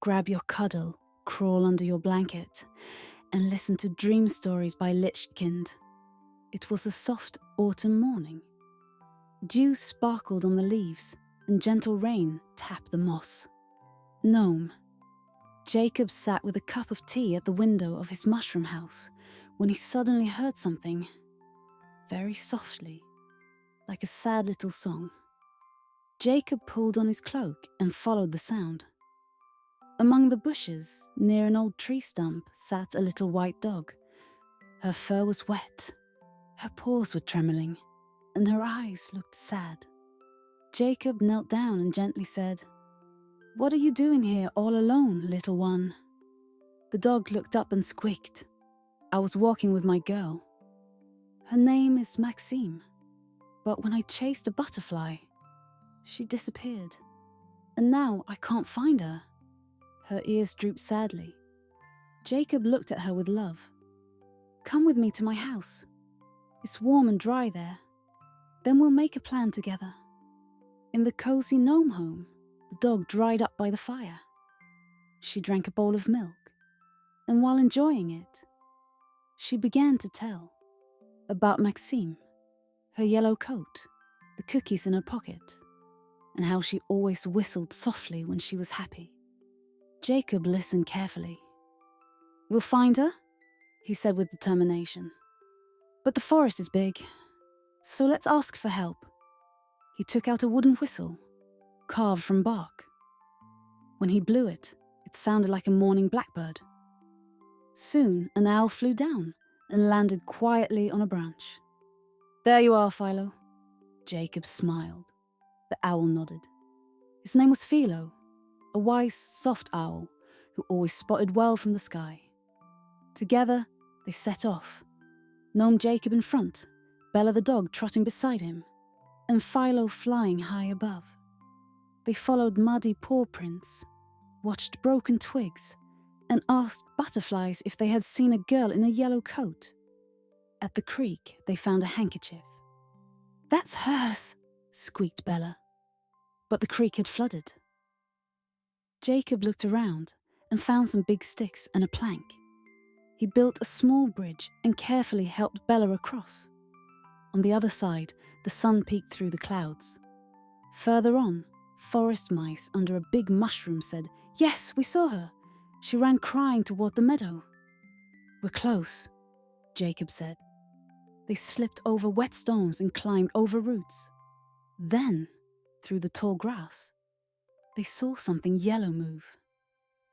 grab your cuddle, crawl under your blanket, and listen to Dreamstories by Lichtkind. It was a soft autumn morning. Dew sparkled on the leaves, and gentle rain tapped the moss. Gnome Jacob sat with a cup of tea at the window of his mushroom house when he suddenly heard something, very softly, like a sad little song. Jacob pulled on his cloak and followed the sound. Among the bushes, near an old tree stump, sat a little white dog. Her fur was wet, her paws were trembling, and her eyes looked sad. Jacob knelt down and gently said, "What are you doing here all alone, little one?" The dog looked up and squeaked. "I was walking with my girl. Her name is Maxime, but when I chased a butterfly, she disappeared, and now I can't find her." Her ears drooped sadly. Jacob looked at her with love. "Come with me to my house. It's warm and dry there. Then we'll make a plan together." In the cozy gnome home, the dog dried up by the fire. She drank a bowl of milk, and while enjoying it, she began to tell about Maxime, her yellow coat, the cookies in her pocket, and how she always whistled softly when she was happy. Jacob listened carefully. "We'll find her," he said with determination. "But the forest is big, so let's ask for help." He took out a wooden whistle, carved from bark. When he blew it, it sounded like a morning blackbird. Soon, an owl flew down and landed quietly on a branch. "There you are, Philo." Jacob smiled. The owl nodded. His name was Philo, a wise, soft owl who always spotted well from the sky. Together, they set off, Gnome Jacob in front, Bella the dog trotting beside him, and Philo flying high above. They followed muddy paw prints, watched broken twigs, and asked butterflies if they had seen a girl in a yellow coat. At the creek, they found a handkerchief. "That's hers," squeaked Bella. But the creek had flooded. Jacob looked around and found some big sticks and a plank. He built a small bridge and carefully helped Bella across. On the other side, the sun peeked through the clouds. Further on, forest mice under a big mushroom said, "Yes, we saw her. She ran crying toward the meadow." "We're close," Jacob said. They slipped over wet stones and climbed over roots. Then, through the tall grass, they saw something yellow move.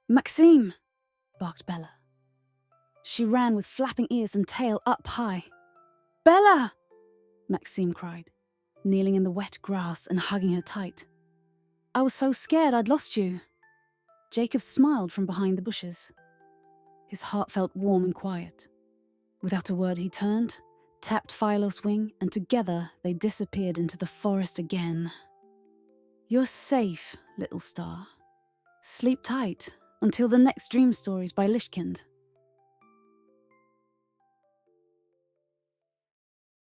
"Maxime!" barked Bella. She ran with flapping ears and tail up high. "Bella!" Maxime cried, kneeling in the wet grass and hugging her tight. "I was so scared I'd lost you." Jacob smiled from behind the bushes. His heart felt warm and quiet. Without a word, he turned, tapped Philo's wing, and together they disappeared into the forest again. "You're safe, little star. Sleep tight until the next Dream Stories by Lichtkind."